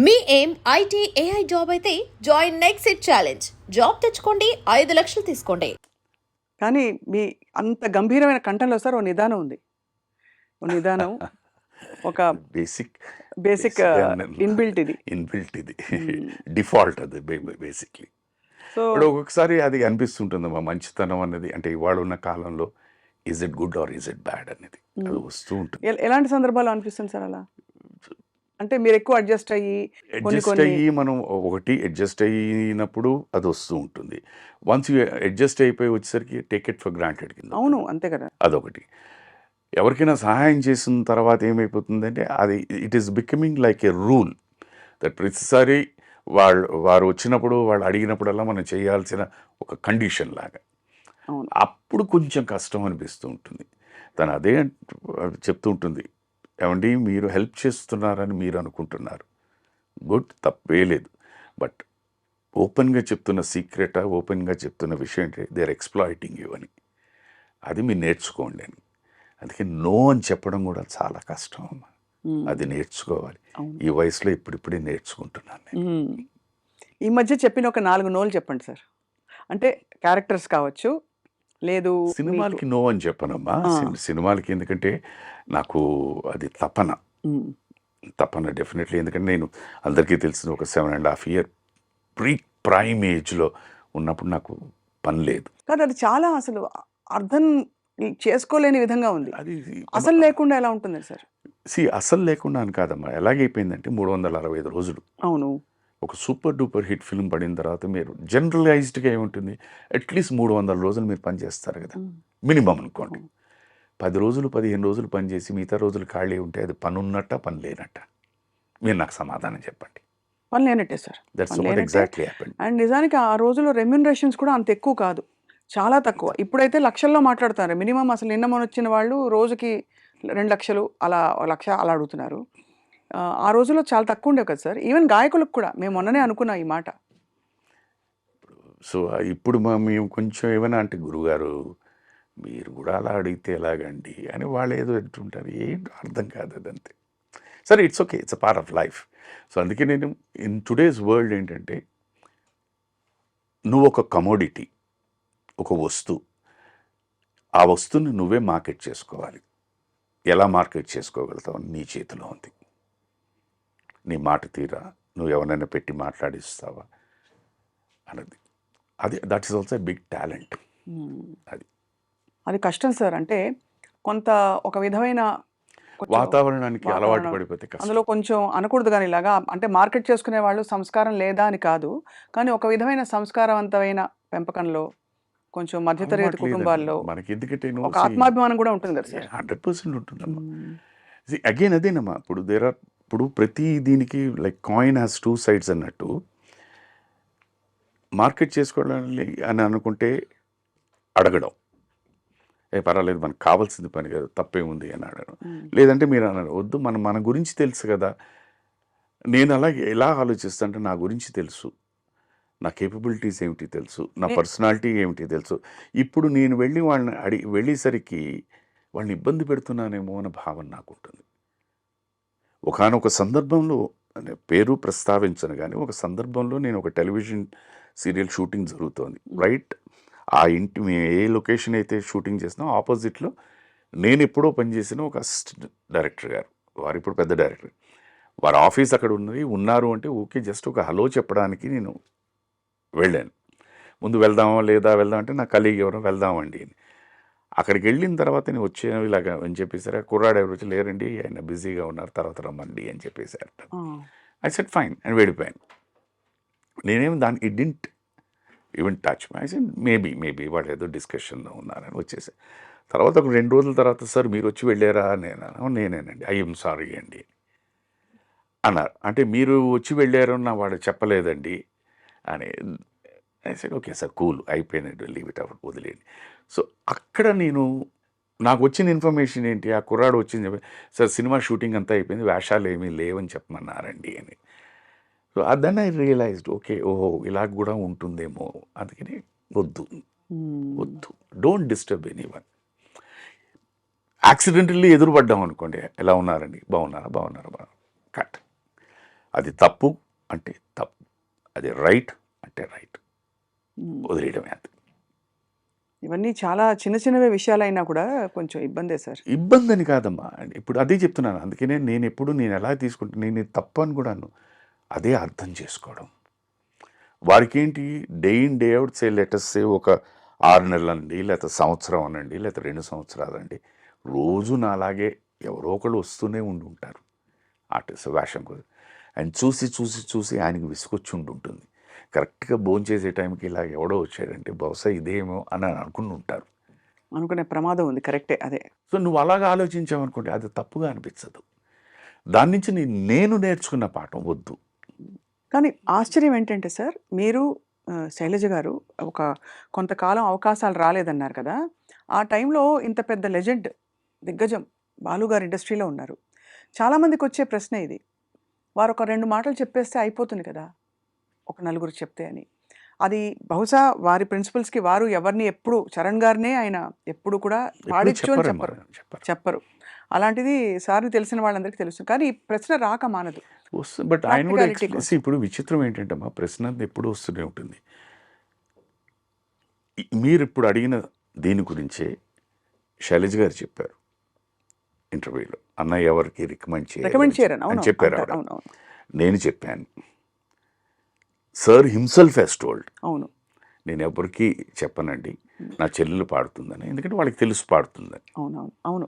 మీ ఏం IT AI job అయితే join next it challenge. Job తెచ్చుకోండి, 5 లక్షలు తీసుకోండి. కానీ మీ అంత గంభీరమైన కంఠంలో సార్ ఓ నిదానం ఉంది. ఓ నిదానం, ఒక బేసిక్ బేసిక్ ఇన్బిల్ట్ ఇది. డిఫాల్ట్ అది బేసిక్లీ. సో ఇప్పుడు ఒక్కొక్కసారి అది అనిపిస్తుంటుంది మా మంచితనం అనేది, అంటే ఇవాళ ఉన్న కాలంలో is it good or is it bad అనేది అది వస్తూ ఉంటుంది. ఎలాంటి సందర్భాలు అనిపిస్తుంది సార్ అలా? అంటే మీరు ఎక్కువ అడ్జస్ట్ అయ్యి మనం ఒకటి అడ్జస్ట్ అయినప్పుడు అది వస్తూ ఉంటుంది. వన్స్ అడ్జస్ట్ అయిపోయి వచ్చేసరికి టేక్ ఇట్ ఫర్ గ్రాంటెడ్ కింద. అవును, అంతే కదా. అదొకటి. ఎవరికైనా సహాయం చేసిన తర్వాత ఏమైపోతుందంటే అది it is becoming like A rule that ప్రతిసారి వారు వచ్చినప్పుడు వాళ్ళు అడిగినప్పుడల్లా మనం చేయాల్సిన ఒక కండిషన్ లాగా. అప్పుడు కొంచెం కష్టం అనిపిస్తూ ఉంటుంది. తను అదే చెప్తూ ఉంటుంది, ఏమండి మీరు హెల్ప్ చేస్తున్నారని మీరు అనుకుంటున్నారు, గుడ్, తప్పే లేదు. బట్ ఓపెన్గా చెప్తున్న సీక్రెట్, ఓపెన్గా చెప్తున్న విషయం ఏంటి, దే ఆర్ ఎక్స్ప్లాయిటింగ్ యూ అని. అది మీరు నేర్చుకోండి అని. అందుకే నో అని చెప్పడం కూడా చాలా కష్టం అమ్మ. అది నేర్చుకోవాలి. ఈ వయసులో ఇప్పుడిప్పుడే నేర్చుకుంటున్నాను నేను. ఈ మధ్య చెప్పిన ఒక 4 నోలు చెప్పండి సార్. అంటే క్యారెక్టర్స్ కావచ్చు, లేదు సినిమాలకి నో అని చెప్పనమ్మా. సినిమాలకి ఎందుకంటే నాకు అది తపన డెఫినెట్లీ. ఎందుకంటే నేను అందరికీ తెలిసిన ఒక 7.5 year ప్రైమ్ ఏజ్లో ఉన్నప్పుడు నాకు పని లేదు. కానీ అది చాలా అసలు అర్థం చేసుకోలేని విధంగా ఉంది. అది అసలు లేకుండా ఎలా ఉంటుంది సార్? అసలు లేకుండా అని కాదమ్మా, ఎలాగైపోయిందంటే 365 రోజులు. అవును, ఒక సూపర్ డూపర్ హిట్ ఫిల్మ్ పడిన తర్వాత మీరు జనరలైజ్డ్గా ఏముంటుంది, అట్లీస్ట్ 300 రోజులు మీరు పని చేస్తారు కదా, మినిమం అనుకోండి. 10 రోజులు 15 రోజులు పని చేసి మిగతా రోజులు ఖాళీ ఉంటే అది పని ఉన్నట్ట పని లేనట్ట? మీరు నాకు సమాధానం చెప్పండి. పని లేనట్టే sir. That's what exactly happened. And నిజానికి ఆ రోజుల్లో రెమ్యూనరేషన్స్ కూడా అంత ఎక్కువ కాదు, చాలా తక్కువ. ఇప్పుడైతే లక్షల్లో మాట్లాడుతున్నారు. మినిమం అసలు నిన్న మొన్న వచ్చిన వాళ్ళు రోజుకి 2 లక్షలు అలా 1 లక్ష అలా అడుగుతున్నారు. ఆ రోజుల్లో చాలా తక్కువ ఉండేవి కదా సార్. ఈవెన్ గాయకులకు కూడా మేము మొన్ననే అనుకున్నాం ఈ మాట. సో ఇప్పుడు మేము కొంచెం ఏమైనా అంటే, గురుగారు మీరు కూడా అలా అడిగితే ఎలాగండి అని వాళ్ళు ఏదో అంటుంటారు, ఏంటో అర్థం కాదు అదంతే. సరే, it's okay, it's a part of life. So అందుకే నేను ఇన్ టుడేస్ వరల్డ్ ఏంటంటే, నువ్వు ఒక కమోడిటీ, ఒక వస్తువు, ఆ వస్తువుని నువ్వే మార్కెట్ చేసుకోవాలి. ఎలా మార్కెట్ చేసుకోగలుగుతావు నీ చేతిలో ఉంది. నీ మాట తీరా నువ్వు ఎవరైనా పెట్టి మాట్లాడిస్తావా అన్నది, అది that is also big talent. అది కష్టం సార్. అంటే కొంత ఒక విధమైన వాతావరణానికి అలవాటు పడిపోతే అందులో కొంచెం అనకూడదు, కానీ ఇలాగా అంటే మార్కెట్ చేసుకునే వాళ్ళు సంస్కారం లేదా అని కాదు, కానీ ఒక విధమైన సంస్కారవంతమైన పెంపకంలో కొంచెం మధ్యతరగతి కుటుంబాల్లో మనకి ఎందుకంటే ఒక ఆత్మాభిమానం కూడా ఉంటుంది కదా సార్. 100% ఉంటుందమ్మా. అగైన్ అదేనమ్మా, ఇప్పుడు ప్రతి దీనికి లైక్ కాయిన్ హ్యాస్ 2 sides అన్నట్టు, మార్కెట్ చేసుకోవాలని అని అనుకుంటే అడగడం, పర్వాలేదు మనకు కావాల్సింది పని కదా, తప్పేముంది అని అడగడం. లేదంటే మీరు అన్నారు, వద్దు మన గురించి తెలుసు కదా. నేను అలాగే ఎలా ఆలోచిస్తానంటే, నా గురించి తెలుసు, నా కేపబిలిటీస్ ఏమిటి తెలుసు, నా పర్సనాలిటీ ఏమిటి తెలుసు. ఇప్పుడు నేను వెళ్ళి వాళ్ళని వెళ్ళేసరికి వాళ్ళని ఇబ్బంది పెడుతున్నానేమో అనే భావన నాకు ఉంటుంది. ఒకానొక సందర్భంలో, పేరు ప్రస్తావించను కానీ, ఒక సందర్భంలో నేను ఒక టెలివిజన్ సీరియల్ షూటింగ్ జరుగుతోంది, రైట్. ఆ ఇంటి మేము ఏ లొకేషన్ అయితే షూటింగ్ చేస్తున్నాం ఆపోజిట్లో నేను ఎప్పుడో పనిచేసిన ఒక అసిస్టెంట్ డైరెక్టర్ గారు, వారు ఇప్పుడు పెద్ద డైరెక్టర్, వారి ఆఫీస్ అక్కడ ఉన్నారు అంటే ఓకే, జస్ట్ ఒక హలో చెప్పడానికి నేను వెళ్ళాను. ముందు వెళ్దామా లేదా అంటే నా కలీగ్ ఎవరో వెళ్దామండి అని. అక్కడికి వెళ్ళిన తర్వాత నేను వచ్చాను ఇలాగా అని చెప్పేసారు. కుర్రాడు ఎవరు వచ్చి, లేరండి ఆయన బిజీగా ఉన్నారు, తర్వాత రమ్మండి అని చెప్పేశారు. ఐ సెడ్ ఫైన్ అని వెళ్ళిపోయాను. నేనేమి దానికి it didn't even touch my. I said maybe వాళ్ళు ఏదో డిస్కషన్లో ఉన్నారని వచ్చేసాను. తర్వాత ఒక 2 రోజుల తర్వాత, సార్ మీరు వచ్చి వెళ్ళారా? నేనేనండి. ఐఎమ్ సారీ అండి అన్నారు. అంటే మీరు వచ్చి వెళ్ళారు నా వాడు చెప్పలేదండి అని. I said okay sir, cool, అయిపోయినట్టు, లీవ్ ఇట్, అవుట్, వదిలేండి. సో అక్కడ నాకు వచ్చిన ఇన్ఫర్మేషన్ ఏంటి, ఆ కుర్రాడు వచ్చింది, సార్ సినిమా షూటింగ్ అంతా అయిపోయింది, వేషాలు ఏమీ లేవని చెప్పమన్నారండి అని. So then I realised, okay, ఓహో ఇలా కూడా ఉంటుందేమో. అందుకని వద్దు, డోంట్ డిస్టర్బ్ ఎనీవన్. యాక్సిడెంటల్లీ ఎదురుపడ్డాం అనుకోండి, ఎలా ఉన్నారండి, బాగున్నారా, కట్. అది తప్పు అంటే తప్పు, అది రైట్ అంటే రైట్, వదిలేయడమే అది. ఇవన్నీ చాలా చిన్న చిన్నవే విషయాలైనా కూడా కొంచెం ఇబ్బందే సార్. ఇబ్బంది అని కాదమ్మా, ఇప్పుడు అదే చెప్తున్నాను. అందుకనే నేను ఎలా తీసుకుంటాను, నేను ఇది తప్పు అని కూడాను అదే అర్థం చేసుకోవడం. వారికి ఏంటి, డే ఇన్ డే అవుట్ లెటర్సే ఒక 6 నెలలండి, లేకపోతే సంవత్సరం అనండి, లేకపోతే 2 సంవత్సరాలండి, రోజు నాలాగే ఎవరో ఒకళ్ళు వస్తూనే ఉంటారు ఆర్టిస్ట్ వేషం కోసం. ఆయన చూసి చూసి చూసి ఆయనకి విసుకొచ్చి ఉంటుంది. కరెక్ట్గా భోంచేసే టైంకి ఇలా ఎవడో వచ్చాడంటే బహుశా ఇదేమో అని అనుకుని ఉంటారు. అనుకునే ప్రమాదం ఉంది. కరెక్టే అదే. సో నువ్వు అలాగా ఆలోచించావనుకోండి, అది తప్పుగా అనిపించదు. దాని నుంచి నేను నేర్చుకున్న పాఠం వద్దు. కానీ ఆశ్చర్యం ఏంటంటే సార్, మీరు శైలజ గారు ఒక కొంతకాలం అవకాశాలు రాలేదన్నారు కదా! ఆ టైంలో ఇంత పెద్ద లెజెండ్, దిగ్గజం బాలు గారు ఇండస్ట్రీలో ఉన్నారు. చాలామందికొచ్చే ప్రశ్న ఇది. వారు ఒక 2 మాటలు చెప్పేస్తే అయిపోతుంది కదా! ఒక నలుగురు చెప్తే అని. అది బహుశా వారి ప్రిన్సిపల్స్‌కి వారు ఎవరిని ఎప్పుడు చరణ్ గారినే ఆయన ఎప్పుడు కూడా పాడిచ్చు అని చెప్పరు. అలాంటిది సార్‌ని తెలిసిన వాళ్ళందరికీ తెలుసు. కానీ ఈ ప్రశ్న రాక మానదు. వస్తుంది. బట్ ఆయన కూడా ప్రాక్టికాలిటీ కోసం. ఇప్పుడు విచిత్రం ఏంటంటే మా ప్రశ్న ఎప్పుడు వస్తూనే ఉంటుంది. మీరు ఇప్పుడు అడిగిన దీని గురించే శైలజ గారు చెప్పారు ఇంటర్వ్యూలో, అన్నయ్య ఎవరికి రికమెండ్ చేయరని. అని చెప్పారు ఆవిడ. అవును. నేను చెప్పాను, సార్ హిమ్సెల్ఫ్ హెస్ టోల్డ్, అవును. నేను ఎవరికి చెప్పనండి నా చెల్లెలు పాడుతుందని, ఎందుకంటే వాళ్ళకి తెలుసు పాడుతుందని. అవును.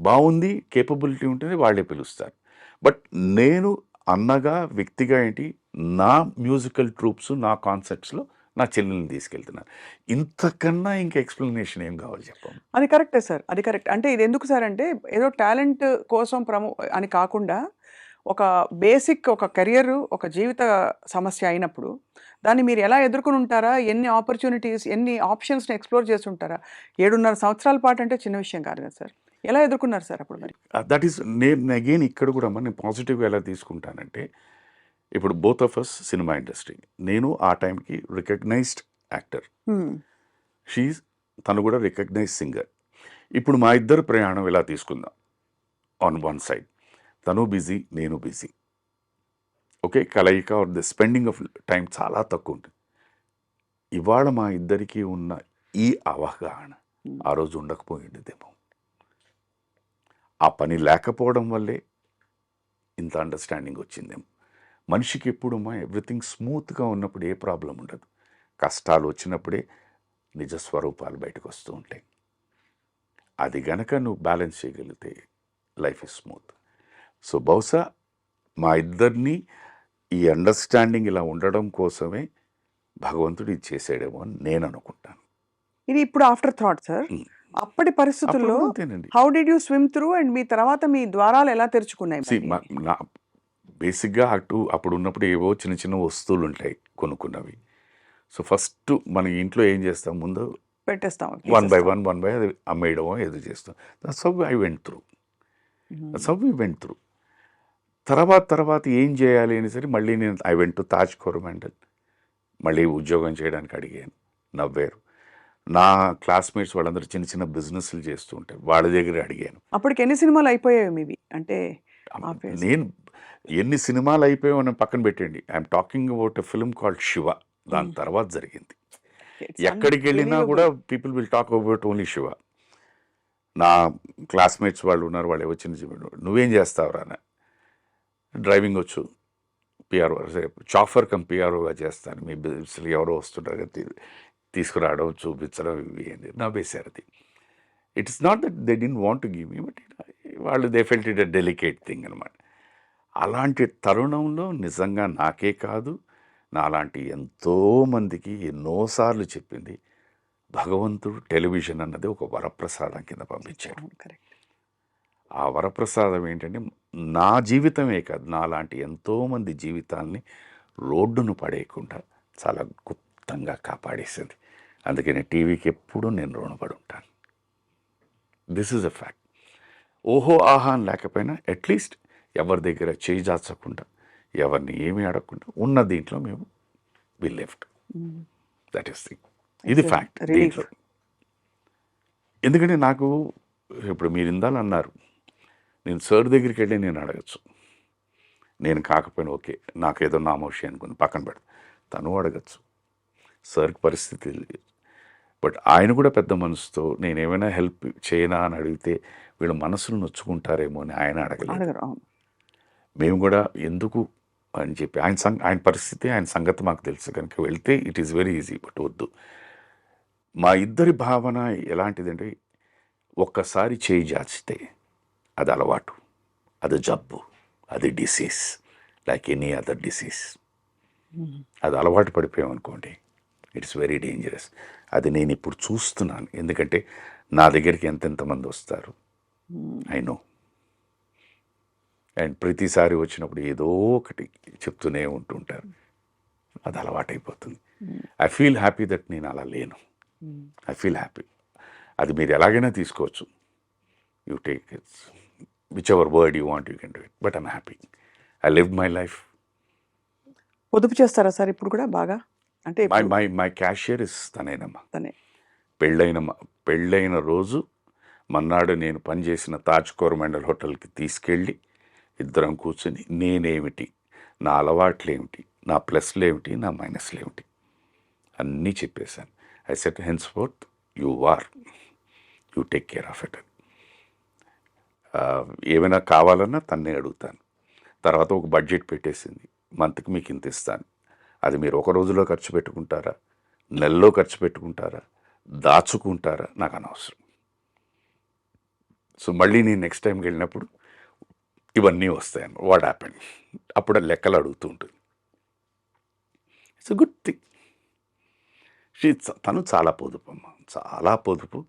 బాగుంది, కేపబిలిటీ ఉంటుంది, వాళ్ళే పిలుస్తారు. బట్ నేను అన్నగా వ్యక్తిగా ఏంటి, నా మ్యూజికల్ ట్రూప్స్, నా కాన్సర్ట్స్లో నా చెల్లెల్ని తీసుకెళ్తున్నాను. ఇంతకన్నా ఇంకా ఎక్స్ప్లెనేషన్ ఏం కావాలి చెప్పండి. అది కరెక్టే సార్. అది కరెక్ట్. అంటే ఇది ఎందుకు సార్ అంటే, ఏదో టాలెంట్ కోసం అని కాకుండా ఒక బేసిక్ ఒక కెరియర్, ఒక జీవిత సమస్య అయినప్పుడు దాన్ని మీరు ఎలా ఎదుర్కొని ఉంటారా? ఎన్ని ఆపర్చునిటీస్, ఎన్ని ఆప్షన్స్‌ని ఎక్స్‌ప్లోర్ చేసి ఉంటారా? 7.5 సంవత్సరాల పాటు అంటే చిన్న విషయం కాదు కదా సార్. ఎలా ఎదుర్కొన్నారు సార్ అప్పుడు మరి? దట్ ఈస్ నేను అగైన్ ఇక్కడ కూడా నేను పాజిటివ్గా ఎలా తీసుకుంటానంటే, ఇప్పుడు both of us cinema industry, నేను ఆ టైంకి రికగ్నైజ్డ్ యాక్టర్, తను కూడా రికగ్నైజ్డ్ సింగర్. ఇప్పుడు మా ఇద్దరు ప్రయాణం ఎలా తీసుకుందాం, ఆన్ వన్ సైడ్ తను బిజీ, నేను బిజీ, ఓకే, కలయిక or the spending of time చాలా తక్కువ ఉంటుంది. ఇవాళ మా ఇద్దరికి ఉన్న ఈ అవగాహన ఆ రోజు ఉండకపోయిందేమో. ఆ పని లేకపోవడం వల్లే ఇంత అండర్స్టాండింగ్ వచ్చిందేమో. మనిషికి ఎప్పుడు ఎవ్రీథింగ్ స్మూత్గా ఉన్నప్పుడు ఏ ప్రాబ్లం ఉండదు. కష్టాలు వచ్చినప్పుడే నిజ స్వరూపాలు బయటకు వస్తూ ఉంటాయి. అది గనక నువ్వు బ్యాలెన్స్ చేయగలిగితే లైఫ్ ఇస్ స్మూత్. సో బహుశా మా ఇద్దరిని ఈ అండర్స్టాండింగ్ ఇలా ఉండడం కోసమే భగవంతుడు ఇది చేసాడేమో అని నేను అనుకుంటాను. ఇది ఇప్పుడు ఆఫ్టర్ థాట్ సార్. అప్పటి పరిస్థితుల్లో అంతేనండి. How did you swim through and మీ తర్వాత మీ ద్వారాలు ఎలా తెరుచుకున్నాయి? బేసిక్గా అప్పుడు ఉన్నప్పుడు ఏవో చిన్న చిన్న వస్తువులు ఉంటాయి కొనుక్కున్నవి. సో ఫస్ట్ మన ఇంట్లో ఏం చేస్తాం, ముందు పెట్టేస్తాం, వన్ బై వన్ అది అమ్మేయడమో ఏదో చేస్తాం. That's how I went through. తర్వాత ఏం చేయాలి అని సరే మళ్ళీ నేను I went to Taj Coromandel, మళ్ళీ ఉద్యోగం చేయడానికి అడిగాను, నవ్వారు. నా క్లాస్మేట్స్ వాళ్ళందరూ చిన్న చిన్న బిజినెస్లు చేస్తూ ఉంటారు, వాళ్ళ దగ్గర అడిగాను. అప్పటికి ఎన్ని సినిమాలు అయిపోయాయి మీవి? అంటే నేను ఎన్ని సినిమాలు అయిపోయామని పక్కన పెట్టండి, I'm talking about a film called Shiva. దాని తర్వాత జరిగింది. ఎక్కడికి వెళ్ళినా కూడా people will talk about only Shiva. నా క్లాస్మేట్స్ వాళ్ళు ఉన్నారు, వాళ్ళు వచ్చిన నువ్వేం చేస్తావురా, డ్రైవింగ్ వచ్చు, పిఆర్ఓ చాఫర్ కమ్ పిఆర్ఓగా చేస్తాను, మీ బిజినెస్లు ఎవరో వస్తుంటారు తీసుకురావడం చూపించడం ఇవి అని నవ్వేశారు. అది it is not that they didn't want to give me, but వాళ్ళు they felt it a delicate thing అనమాట. అలాంటి తరుణంలో నిజంగా నాకే కాదు, నాలాంటి ఎంతోమందికి ఎన్నోసార్లు చెప్పింది, భగవంతుడు టెలివిజన్ అన్నది ఒక వరప్రసాదం కింద పంపించాడు. ఆ వరప్రసాదం ఏంటంటే నా జీవితమే కాదు, నాలాంటి ఎంతోమంది జీవితాల్ని రోడ్డును పడేయకుండా చాలా గుప్తంగా కాపాడేసింది. అందుకని టీవీకి ఎప్పుడూ నేను రుణపడి ఉంటాను. This is a fact. ఓహో ఆహా అని లేకపోయినా అట్లీస్ట్ ఎవరి దగ్గర చేయి జాచకుండా, ఎవరిని ఏమీ అడగకుండా ఉన్న దీంట్లో మేము వి లివ్డ్. That is thing. ఇది ఫ్యాక్ట్ దీంట్లో. ఎందుకంటే నాకు ఇప్పుడు మీరు ఇందాలు అన్నారు, నేను సార్ దగ్గరికి వెళ్ళి నేను అడగచ్చు, నేను కాకపోయినా ఓకే, నాకేదో నామోషి అనుకుని పక్కన పెడతా. తను అడగచ్చు, సార్కి పరిస్థితి తెలియదు. బట్ ఆయన కూడా పెద్ద మనసుతో నేను ఏమైనా హెల్ప్ చేయనా అని అడిగితే వీళ్ళ మనసులు నొచ్చుకుంటారేమో అని ఆయన అడగలేదు. అడగరు, అవును. మేము కూడా ఎందుకు అని చెప్పి ఆయన పరిస్థితి, ఆయన సంగతి మాకు తెలుసు కనుక వెళ్తే it is very easy. But వద్దు. మా ఇద్దరి భావన ఎలాంటిదంటే, ఒక్కసారి చేయి జాచితే అది అలవాటు, అది జబ్బు, అది disease, like any other disease. అది అలవాటు పడిపోయామనుకోండి, ఇట్స్ వెరీ డేంజరస్. అది నేను ఇప్పుడు చూస్తున్నాను. ఎందుకంటే నా దగ్గరికి ఎంతెంతమంది వస్తారు, ఐ నో. అండ్ ప్రతిసారి వచ్చినప్పుడు ఏదో ఒకటి చెప్తూనే ఉంటుంటారు. అది అలవాటైపోతుంది. ఐ ఫీల్ హ్యాపీ దట్ నేను అలా లేను. I feel happy. అది మీరు ఎలాగైనా తీసుకోవచ్చు. You take its which ever word you want, you can do it. But I'm happy. I live my life. పొదుపు చేస్తారా సార్ ఇప్పుడు కూడా బాగా? అంటే మై ఇప్పుడు మై మై క్యాషియర్ ఇస్ తనేనమ్మా. తనే. పెళ్ళైన రోజు మన్నాడు నేను పనిచేసిన తాజ్ కోరమండల్ హోటల్కి తీసుకెళ్ళి ఇద్దరం కూర్చొని నేనేమిటి, నా అలవాట్లు ఏమిటి, నా ప్లస్లు ఏమిటి, నా మైనస్లు ఏమిటి అన్నీ చెప్పేశాను. I set hence fourth you take care of it. ఏమైనా కావాలన్నా తన్నే అడుగుతాను. తర్వాత ఒక బడ్జెట్ పెట్టేసింది, మంత్కి మీకు ఇంత ఇస్తాను. అది మీరు ఒక రోజులో ఖర్చు పెట్టుకుంటారా, నెలలో ఖర్చు పెట్టుకుంటారా, దాచుకుంటారా, నాకు అనవసరం. సో మళ్ళీ నేను నెక్స్ట్ టైంకి వెళ్ళినప్పుడు ఇవన్నీ వస్తాయని వాట్ హ్యాపెండ్, అప్పుడు లెక్కలు అడుగుతూ ఉంటుంది. It's a good thing. తను చాలా పొదుపు అమ్మ, చాలా పొదుపు.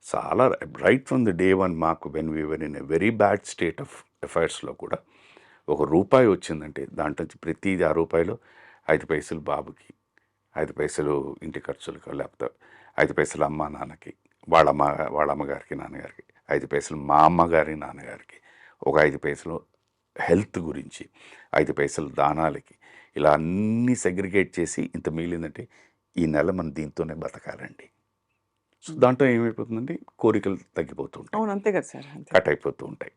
చాలా right from the day one. మాకు when we were in a very bad state of అఫైర్స్లో కూడా ₹1 వచ్చిందంటే దాంట్లో ప్రతి ₹6 5 పైసలు బాబుకి, 5 పైసలు ఇంటి ఖర్చులకు, లేకపోతే 5 పైసలు అమ్మ నాన్నకి, వాళ్ళ అమ్మగారికి నాన్నగారికి, 5 పైసలు మా అమ్మగారి నాన్నగారికి, ఒక 5 పైసలు హెల్త్ గురించి, 5 పైసలు దానాలకి, ఇలా అన్నీ సెగ్రిగేట్ చేసి ఇంత మిగిలిందంటే ఈ నెల మనం దీంతోనే బతకాలండి. సో దాంట్లో ఏమైపోతుందంటే కోరికలు తగ్గిపోతూ ఉంటాయి, అవును, అంతే కదా సార్, అంతే. కట్ అయిపోతూ ఉంటాయి.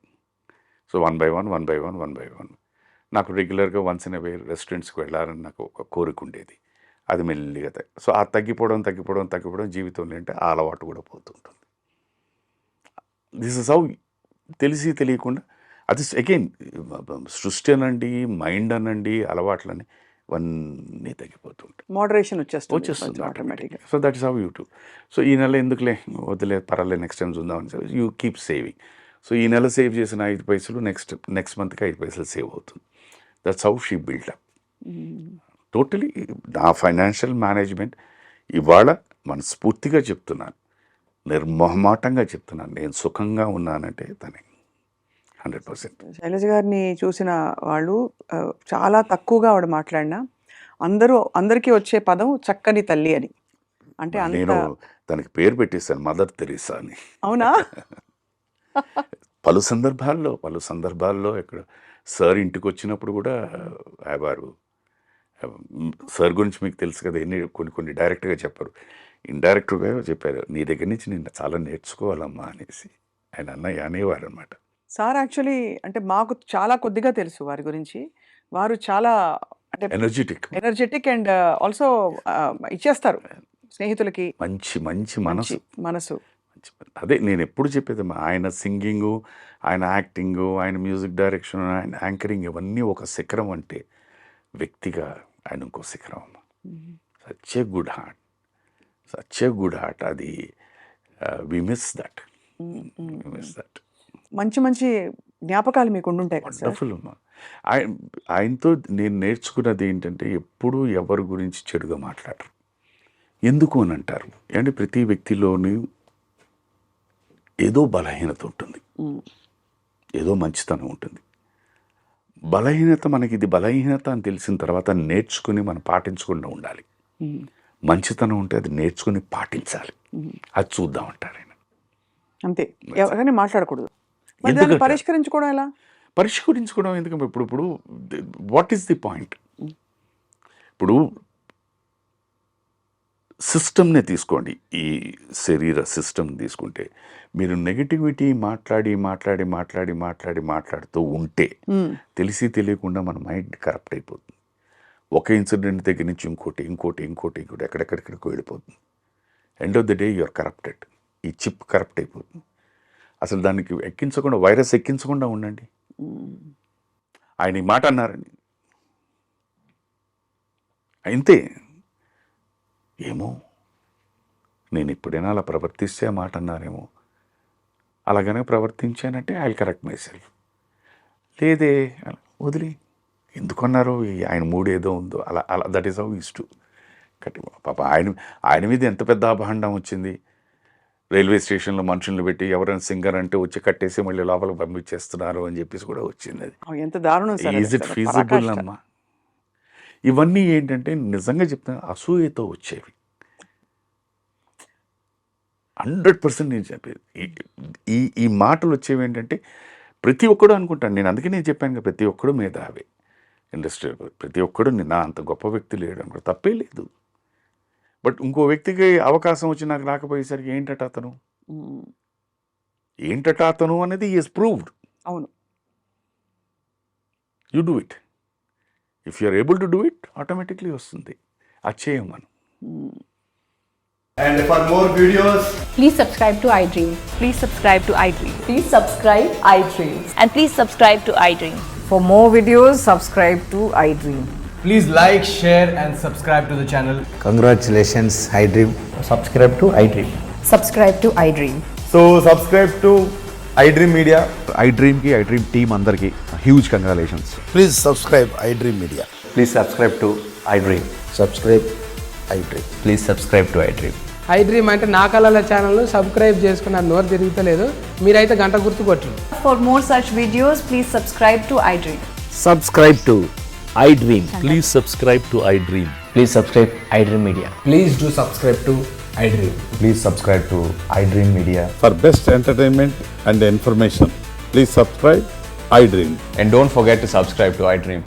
సో 1 by 1 నాకు రెగ్యులర్గా వన్స్ ఇన్ అవే రెస్టారెంట్స్కి వెళ్ళాలని నాకు ఒక కోరిక ఉండేది. అది మెల్లిగా సో ఆ తగ్గిపోవడం జీవితంలో అంటే ఆ అలవాటు కూడా పోతుంటుంది. దిస్ ఇస్ హౌ తెలిసి తెలియకుండా అది అగైన్ సృష్టి అనండి, మైండ్ అనండి, అలవాట్లని ఇవన్నీ తగ్గిపోతూ ఉంటాయి. మోడరేషన్ వచ్చేస్తుంది ఆటోమేటిక్గా. ఆటోమేటిక్గా. So that is how you to. So ఈ నెల ఎందుకులే, వద్దులే, పర్వాలేదు, నెక్స్ట్ టైం చూద్దామని యూ కీప్ సేవింగ్. సో ఈ నెల సేవ్ చేసిన 5 పైసలు నెక్స్ట్ మంత్కి 5 పైసలు సేవ్ అవుతుంది. That's how she build up. Totally నా ఫైనాన్షియల్ మేనేజ్మెంట్ ఇవాళ మనస్ఫూర్తిగా చెప్తున్నాను, నిర్మోహమాటంగా చెప్తున్నాను, నేను సుఖంగా ఉన్నానంటే తనే 100%. శైలజ గారిని చూసిన వాళ్ళు చాలా తక్కువగా ఆవిడ మాట్లాడినా అందరికీ వచ్చే పదం చక్కని తల్లి అని. అంటే నేను అంత తనకి పేరు పెట్టేశాను, మదర్ తెరీసా అని. అవునా? పలు సందర్భాల్లో ఇక్కడ సార్ ఇంటికి వచ్చినప్పుడు కూడా వారు సార్ గురించి మీకు తెలుసు కదా, కొన్ని డైరెక్ట్గా చెప్పారు, ఇండైరెక్ట్గా చెప్పారు, నీ దగ్గర నుంచి నేను చాలా నేర్చుకోవాలమ్మా అనేసి ఆయన అనేవారు అనమాట. సార్ యాక్చువల్లీ అంటే మాకు చాలా కొద్దిగా తెలుసు వారి గురించి. వారు చాలా అంటే ఎనర్జెటిక్ అండ్ ఆల్సో ఇచ్చేస్తారు స్నేహితులకి. మంచి మనసు. అదే నేను ఎప్పుడు చెప్పేదమ్మా, ఆయన సింగింగు, ఆయన యాక్టింగు, ఆయన మ్యూజిక్ డైరెక్షన్, ఆయన యాంకరింగ్, ఇవన్నీ ఒక శిఖరం అంటే వ్యక్తిగా ఆయన ఇంకో శిఖరం అమ్మ. Such a good heart. అది వి మిస్ దట్. మంచి జ్ఞాపకాలు మీకు ఉండుంటాయి కదా సార్. వండర్ఫుల్ అమ్మా. ఆయనతో నేను నేర్చుకున్నది ఏంటంటే, ఎప్పుడూ ఎవరి గురించి చెడుగా మాట్లాడరు. ఎందుకు అని అంటారు అంటే, ప్రతి వ్యక్తిలోని ఏదో బలహీనత ఉంటుంది, ఏదో మంచితనం ఉంటుంది. బలహీనత మనకి ఇది బలహీనత అని తెలిసిన తర్వాత నేర్చుకుని మనం పాటించకుండా ఉండాలి. మంచితనం ఉంటే అది నేర్చుకుని పాటించాలి. అది చూద్దాం అంటారు ఆయన. అంతే, ఎవరైనా మాట్లాడకూడదు. మరి దాన్ని పరిష్కరించుకోవడం ఎలా? పరిష్కరించుకోవడం ఎందుకంటే ఇప్పుడు వాట్ ఈస్ ది పాయింట్? ఇప్పుడు సిస్టమ్నే తీసుకోండి, ఈ శరీర సిస్టమ్ తీసుకుంటే మీరు నెగిటివిటీ మాట్లాడుతూ ఉంటే తెలిసి తెలియకుండా మన మైండ్ కరప్ట్ అయిపోతుంది. ఒక ఇన్సిడెంట్ దగ్గర నుంచి ఇంకోటి ఎక్కడెక్కడికి వెళ్ళిపోతుంది. End of the day you're corrupted. ఈ చిప్ కరప్ట్ అయిపోతుంది. అసలు దానికి ఎక్కించకుండా, వైరస్ ఎక్కించకుండా ఉండండి. ఆయన ఈ మాట అన్నారని అంతే. ఏమో నేను ఎప్పుడైనా అలా ప్రవర్తిస్తే ఆ మాట అన్నారేమో, అలాగనే ప్రవర్తించానంటే ఐ కరెక్ట్ మై సెల్ఫ్. లేదే వదిలి ఎందుకన్నారో, ఆయన మూడు ఏదో ఉందో అలా అలా that is how use to కట్టి. పాప ఆయన మీద ఎంత పెద్ద అభాండం వచ్చింది. రైల్వే స్టేషన్లో మనుషులను పెట్టి ఎవరైనా సింగర్ అంటే వచ్చి కట్టేసి మళ్ళీ లోపలికి పంపించేస్తున్నారు అని చెప్పేసి కూడా వచ్చింది. అది ఎంత దారుణం సార్. ఈజ్ ఇట్ ఫీజిబుల్ అమ్మా? ఇవన్నీ ఏంటంటే నిజంగా చెప్తాను, అసూయతో వచ్చేవి. 100% నేను చెప్పేది ఈ మాటలు వచ్చేవి ఏంటంటే ప్రతి ఒక్కడు అనుకుంటాను. నేను అందుకే నేను చెప్పాను కదా, ప్రతి ఒక్కడు మేధావే ఇండస్ట్రీలో. ప్రతి ఒక్కడు నా అంత గొప్ప వ్యక్తి లేడు అనుకో, తప్పే లేదు. బట్ ఇంకో వ్యక్తికి అవకాశం వచ్చి నాకు రాకపోయేసరికి ఏంటట అతను అనేది ఈజ్ ప్రూవ్డ్. అవును, you do it. If you're able to do it, automatically వస్తుంది. అది చేయం మనం. And for more videos, Please subscribe to iDream. Please subscribe to iDream. Please subscribe iDream. And please subscribe to iDream. For more videos, subscribe to iDream. please like, share and subscribe to the channel. Congratulations, iDream. Subscribe to iDream. Subscribe to iDream. So subscribe to iDream Media. iDream ki iDream team andarki huge congratulations. Please subscribe iDream Media. Please subscribe to iDream. Subscribe iDream. Please subscribe to iDream. iDream అంటే నా కళల channel subscribe చేసుకున్నారు. నోరు తిరుగుతలేదు, మీరైతే గంట గుర్తు కొట్టండి. For more such videos, please subscribe to iDream. Subscribe to iDream. Please subscribe to iDream. Please subscribe iDream Media. Please do subscribe to iDream. Please subscribe to iDream Media. For best entertainment and information, please subscribe iDream. And don't forget to subscribe to iDream.